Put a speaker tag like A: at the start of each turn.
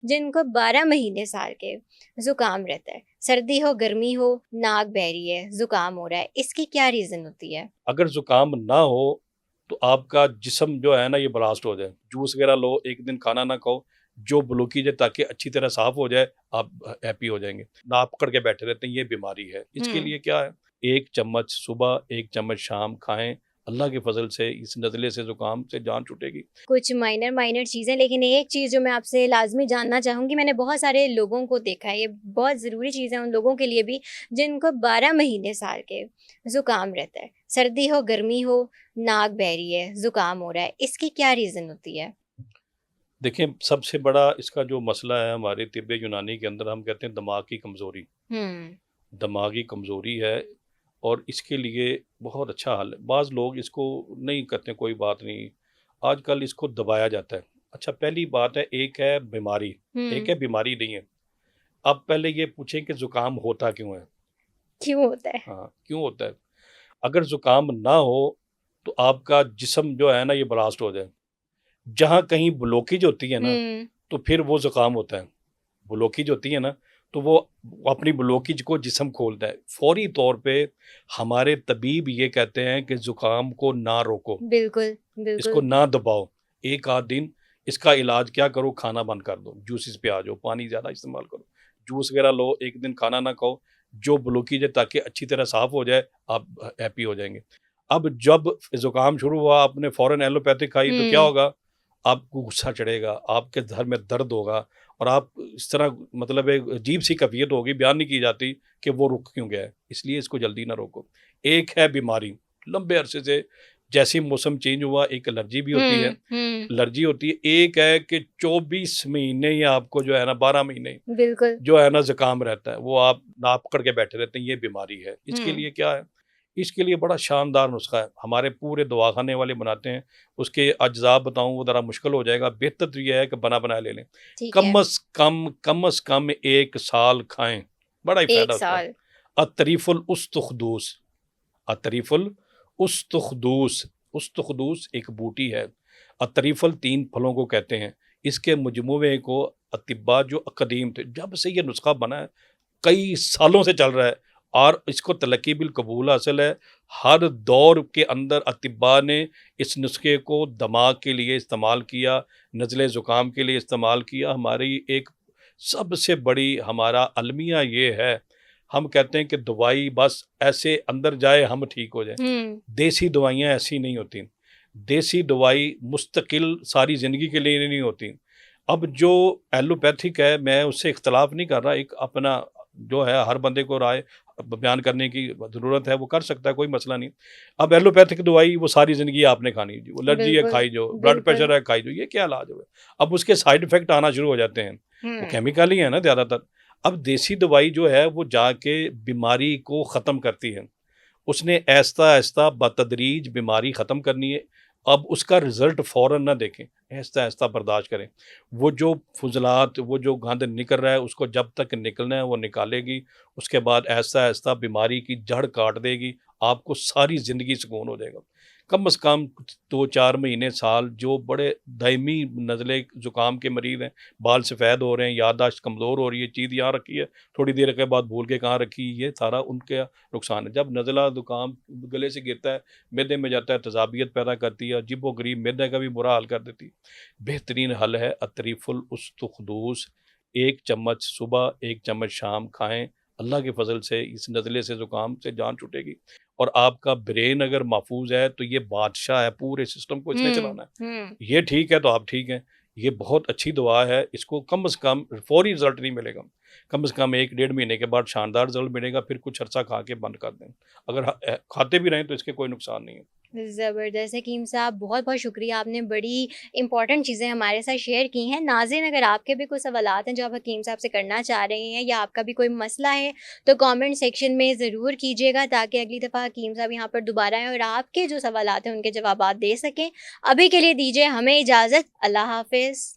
A: जिनको 12 महीने साल के ज़ुकाम रहता है, सर्दी हो, गर्मी हो, नाक बह रही है, ज़ुकाम हो रहा है, इसकी क्या रीज़न होती है?
B: अगर ज़ुकाम ना हो, तो आपका जिस्म जो है ना ये ब्लास्ट हो जाए। जूस वगैरह लो, एक दिन खाना ना खाओ, जो ब्लोकेज है ताकि अच्छी तरह साफ़ हो जाए, आप हैप्पी हो जाएँगे। नाक पकड़ के बैठे रहते हैं, ये बीमारी है। इसके
A: हुँ।
B: लिए क्या है, 1 चम्मच सुबह, 1 चम्मच शाम खाएँ। अल्लाह के फ़ज़ल से इस नज़ले से, ज़ुकाम से जान छूटेगी।
A: कुछ माइनर चीज़ें, लेकिन एक चीज़ जो मैं आपसे लाज़मी जानना चाहूँगी, मैंने बहुत सारे लोगों को देखा है, ये बहुत ज़रूरी चीज़ है उन लोगों के लिए भी, जिनको 12 महीने साल के ज़ुकाम रहता है। सर्दी हो, गर्मी हो, नाक बह रही है, ज़ुकाम हो रहा है, इसकी क्या रीज़न होती है?
B: देखिए, सबसे बड़ा इसका जो मसला है हमारे तिब्बे यूनानी के अंदर, हम कहते हैं दिमाग की कमज़ोरी।
A: हुँ।
B: दिमागी कमज़ोरी है और इसके लिए बहुत अच्छा हल है। बाज़ लोग इसको नहीं करते, कोई बात नहीं, आजकल इसको दबाया जाता है। अच्छा, पहली बात है, एक है बीमारी, एक
A: हुँ।
B: है बीमारी नहीं है। अब पहले ये पूछें कि ज़ुकाम होता क्यों है?
A: क्यों होता है?
B: हाँ, क्यों होता है? अगर ज़ुकाम ना हो, तो आपका जिस्म जो है ना ये ब्लास्ट हो जाए। जहाँ कहीं ब्लॉकेज होती है ना,
A: हुँ।
B: तो फिर वो ज़ुकाम होता है। ब्लॉकेज होती है ना, तो वो अपनी ब्लॉकेज को जिस्म खोलता है। फ़ौरी तौर पे हमारे तबीब ये कहते हैं कि ज़ुकाम को ना रोको,
A: बिल्कुल,
B: इसको
A: बिल्कुल।
B: ना दबाओ। 1 आध दिन इसका इलाज क्या करो, खाना बंद कर दो, जूसेस पे आ जाओ, पानी ज़्यादा इस्तेमाल करो। जूस वगैरह लो, 1 दिन खाना ना खाओ, जो ब्लॉकेज है ताकि अच्छी तरह साफ़ हो जाए, आप हैप्पी हो जाएँगे। अब जब ज़ुकाम शुरू हुआ, आपने फ़ौरन एलोपैथिक खाई तो क्या
A: हुँ।
B: होगा? आपको गुस्सा चढ़ेगा, आपके सर में दर्द होगा और आप इस तरह, मतलब एक अजीब-सी कैफ़ियत होगी, बयान नहीं की जाती कि वो रुक क्यों गया है। इसलिए इसको जल्दी ना रोको। एक है बीमारी, लंबे अरसे से, जैसे ही मौसम चेंज हुआ, एक एलर्जी भी होती है।
A: हुँ, हुँ।
B: एलर्जी होती है, एक है कि 24 महीने ही आपको जो है ना, 12 महीने
A: बिल्कुल।
B: जो है ना ज़ुकाम रहता है, वो आप नाक पकड़ के बैठे रहते हैं, ये बीमारी है। इसके
A: हुँ।
B: लिए क्या है? इसके लिए बड़ा शानदार नुस्ख़ा है, हमारे पूरे दवाख़ाने वाले बनाते हैं। उसके अज्ज़ा बताऊँ वो ज़रा मुश्किल हो जाएगा, बेहतर तो ये है कि बना-बनाया ले लें।
A: ठीक है।
B: कम से कम 1 साल खाएँ, बड़ा ही
A: 1
B: फ़ायदा उसका है।
A: साल।
B: अतरीफ़ुल उस्तुख़दूस, अतरीफ़ुल उस्तुख़दूस, उस्तुख़दूस एक बूटी है। अतरीफ़ल 3 फलों को कहते हैं। इसके मजमूए को अतिब्बा जो कदीम थे, जब से ये नुस्ख़ा बना है, कई सालों से चल रहा है और इसको तलक़ी बिल कबूल हासिल है। हर दौर के अंदर अतिब्बा ने इस नुस्खे को दमाग के लिए इस्तेमाल किया, नज़ले ज़ुकाम के लिए इस्तेमाल किया। हमारी एक सबसे बड़ी हमारा अलमिया ये है, हम कहते हैं कि दवाई बस ऐसे अंदर जाए, हम ठीक हो जाएँ।
A: हुँ।
B: देसी दवाइयाँ ऐसी नहीं होती। देसी दवाई मुस्तकिल सारी ज़िंदगी के लिए नहीं होती। अब जो एलोपैथिक है, मैं उससे इख्तिलाफ़ नहीं कर रहा, एक अपना जो है, हर बंदे को राय बयान करने की ज़रूरत है, वो कर सकता है, कोई मसला नहीं। अब एलोपैथिक दवाई वो सारी ज़िंदगी आपने खानी है जी, वो एलर्जी है
A: बिल्कुल,
B: खाई जाओ, ब्लड
A: बिल्कुल।
B: प्रेशर है खाई जाओ, ये क्या इलाज हुआ? अब उसके साइड इफ़ेक्ट आना शुरू हो जाते हैं, वो
A: हुँ।
B: केमिकल ही है ना ज़्यादातर। अब देसी दवाई जो है, वो जाके बीमारी को ख़त्म करती है। उसने आहिस्ता-आहिस्ता बतदरीज बीमारी ख़त्म करनी है। अब उसका रिज़ल्ट फ़ौरन ना देखें, आहिस्ता-आहिस्ता बर्दाश्त करें। वो जो फ़ुज़लात, वो जो गंद निकल रहा है, उसको जब तक निकलना है वो निकालेगी। उसके बाद आहिस्ता-आहिस्ता बीमारी की जड़ काट देगी, आपको सारी ज़िंदगी सुकून हो जाएगा। कम से कम 2-4 महीने, साल, जो बड़े दायमी नज़ले ज़ुकाम के मरीज़ हैं, बाल सफ़ेद हो रहे हैं, याददाश्त कमज़ोर हो रही है, चीज़ यहाँ रखी है, थोड़ी देर के बाद भूल के कहाँ रखी, ये सारा उनका नुकसान है। जब नज़ला ज़ुकाम गले से गिरता है, मैदे में जाता है, तेज़ाबियत पैदा करती है, अजीबो-गरीब मैदे का भी बुरा हाल कर देती है। बेहतरीन हल है अतरीफ़ुल उस्तुख़दूस, 1 चम्मच सुबह, 1 चम्मच शाम खाएँ। अल्लाह के फ़ज़ल से इस नज़ले से, ज़ुकाम से जान छूटेगी और आपका ब्रेन अगर महफ़ूज़ है, तो ये बादशाह है, पूरे सिस्टम को इसने
A: हुँ,
B: चलाना है।
A: हुँ।
B: ये ठीक है तो आप ठीक हैं। ये बहुत अच्छी दवा है, इसको कम से कम फ़ौरी रिज़ल्ट नहीं मिलेगा। कम से कम 1 डेढ़ महीने के बाद शानदार रिज़ल्ट मिलेगा, फिर कुछ अरसा खा के बंद कर दें। अगर खाते भी रहें तो इसके कोई नुकसान नहीं है।
A: ज़बरदस्त हकीम साहब, बहुत-बहुत शुक्रिया, आपने बड़ी इम्पोर्टेंट चीज़ें हमारे साथ शेयर की हैं। नाज़रीन, अगर आपके भी कोई सवालात हैं जो आप हकीम साहब से करना चाह रहे हैं या आपका भी कोई मसला है, तो कमेंट सेक्शन में ज़रूर कीजिएगा ताकि अगली दफ़ा हकीम साहब यहाँ पर दोबारा आएँ और आपके जो सवालात हैं उनके जवाबात दे सकें। अभी के लिए दीजिए हमें इजाज़त। अल्लाह हाफ़िज़।